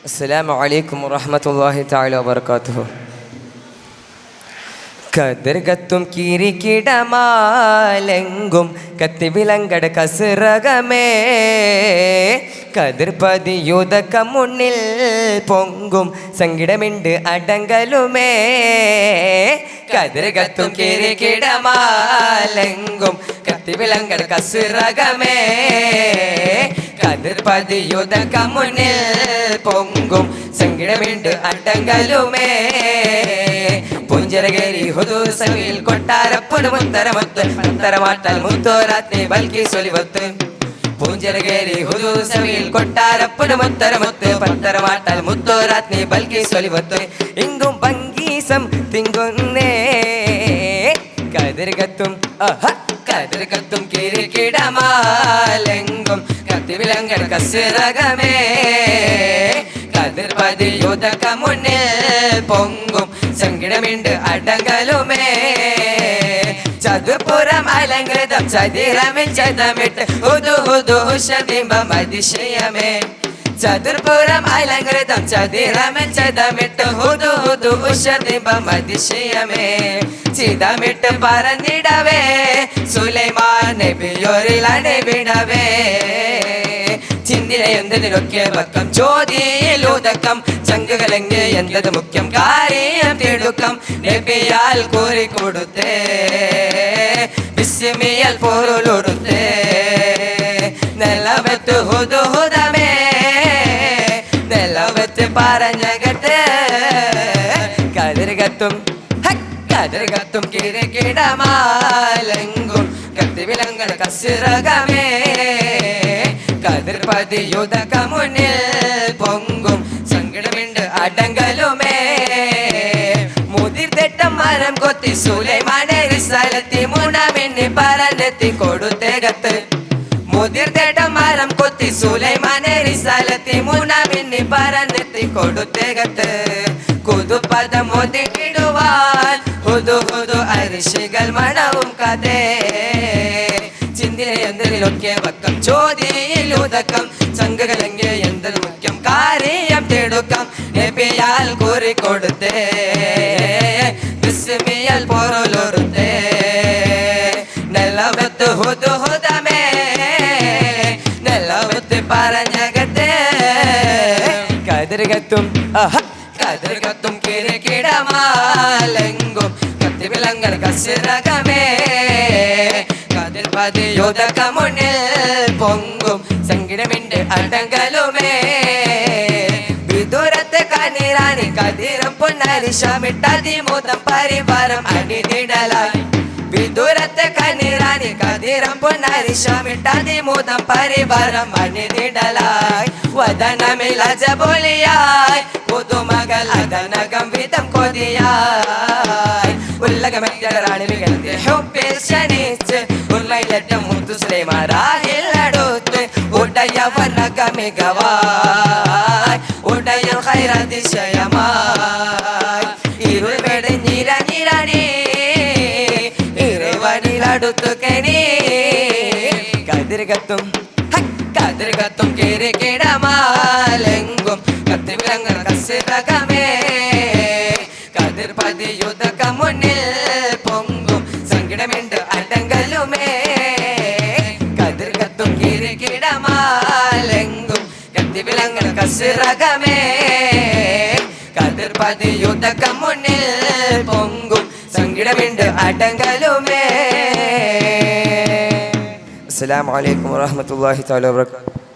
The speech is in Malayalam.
അസ്സലാമു അലൈക്കും വറഹ്മത്തുള്ളാഹി തആല വബറകാതുഹു. കതിർകത്തും കിരികിടമാലെങ്കും കത്തിവിലങ്കട കസിറകമേ കതിർപതിയുതക്ക മുന്നിൽ പൊങ്കും സങ്കിടമിണ്ട് അടങ്കലുമേ. കതിർകത്തും കിരികിടമാലെങ്കും കത്തിവിലങ്കട കസിറകമേ കതിർപതിയുതക്ക മുന്നിൽ പൊങ്കും സങ്കിടമിണ്ട് അടങ്കലുമേ. പുഞ്ചരകേരി ഹുദൂസവിൽ കൊട്ടാരപ്പുട് മുത്തരമുത്ത് പത്തരമാട്ടാൽ മുത്തോരാത്രി ബൽക്കി സൊലിവത്ത്. പൂഞ്ചരകേരി ഹുദൂസവിൽ കൊട്ടാരപ്പുട് മുത്തരമുത്ത് പത്തരമാട്ടാൽ മുത്തോരാത്രി ബൽക്കി സൊലിവത്ത്. ഇങ്കും പങ്കീസം തിങ്കുന്നേ കതിർകത്തും കതിർകത്തും കിരികിടമാലെങ്കും കത്തിവിലങ്കട കസിറകമേ കതിർപതിയുതക്ക മുന്നിൽ പൊങ്കും സങ്കിടമിണ്ട് അടങ്കലുമേ. ചതുപുരം അലങ്കൃതം ചതിരമിൽ ചതമിട്ട് ഹുദു ഹുദു ഉഷതിംബം അതിശയമേ. ചതുർപുരം അലങ്കൃതം ചതിരമിൽ ചതമിട്ട് ഹുദു ഹുദു ഉഷതിംബം അതിശയമേ. ചിതമിട്ട് പറന്നിടവേ സുലൈമാൻ നബിയൊരിലണിവിടവേ. ചിന്തിരയൊന്നതിനൊക്കെ പക്കം ചോദ്യയിലുതക്കം ചങ്കുകലങ്ങ് എന്തത് മുഖ്യം കാര്യം തിടുക്കം നബിയാൽ കോരിക്കൊടുത്തേ ബിസ്മിയാൽ പൊരുളൊടുത്തേ. നിലവത്ത് ഹുദുഹുദമേ നിലവത്ത് പറഞ്ഞകത്ത് കതിർകത്തും കതിർകത്തും കിരികിടമാലെങ്കും കത്തിവിലങ്കട കസിറകമേ കതിർപതിയുതക്ക മുന്നിൽ പൊങ്കും സങ്കടമിണ്ട് അടങ്കലുമേ. മുതിർതെട്ടം മരം കൊത്തി സുലൈമാനെ റിസാലത്തി മുണമിന്നി പറന്നെത്തി കൊടുത്തേകത്ത്. മുതിർതെട്ടം മരം കൊത്തി സുലൈമാനെ റിസാലത്തി മുണമിന്നി പറന്നെത്തി കൊടുത്തേകത്ത്. കുതുപദം ഒതുക്കിടുവാൻ ഹുദു ഹുദു അരിശികൾ മണവും കഥേ. ചിന്തിരയൊന്നിലൊക്കെ പക്കം ചോദ്യയിലുതക്കം ചങ്കുകലങ്ങ് എന്തത് മുഖ്യം കാര്യം തിടുക്കം നബിയാൽ കോരിക്കൊടുത്തേ ബിസ്മിയാൽ പൊരുളൊടുത്തേ. നിലവത്ത് ഹുദുഹുദമേ നിലവത്ത് പറഞ്ഞകത്തേ കതിർകത്തും കതിർകത്തും കിരികിടമാലെങ്കും കത്തിവിലങ്കട കസിറകമേ കതിർപതിയുതക്ക മുന്നിൽ പൊങ്കും സങ്കിടമിണ്ട് അടങ്കലുമേ. വിദൂരത്തെ കനിറാണി കതിരം പൊന്നരിശമിട്ടതിമൂതം പരിവാരം അണിതിടലായി. വിദൂരത്തെ കനിറാണി കതിരം പൊന്നരിശമിട്ടതിമൂതം പരിവാരം അണിതിടലായി. വദനമിലജബൊലിയായി പുതുമകൾ അതനകം വിധം കൊതിയായി. ഉല്ലകമെത്തിയറാണി മികത്തി ഹുബ്ബിൽ ക്ഷണിച്ച് ഉള്ളയിലറ്റം മുത്തു സുലൈമാരാഹിൽ അടുത്ത് ഉടയവനക മികവായി ഉടയൽ ഖൈറതിശയമായി. ഇരുൾ വെടിഞ്ഞിരഞ്ഞിരണി ഇരുവനിലടുത്തു കെണി കതിർകത്തും കതിർകത്തും കിരികിടമാലെങ്കും കത്തിവിലങ്കട കസിറകമേ കതിർപതിയുതക്ക മുന്നിൽ പൊങ്കും സങ്കിടമിണ്ട് അടങ്കലുമേ. കതിർകത്തും കിരികിടമാലെങ്കും കത്തിവിലങ്കട കസിറകമേ കതിർപതിയുതക്ക മുന്നിൽ പൊങ്കും സങ്കിടമിണ്ട് അടങ്കലുമേ. അസ്സലാമു അലൈക്കും വറഹ്മത്തുള്ളാഹി തആല വബറകാതുഹു.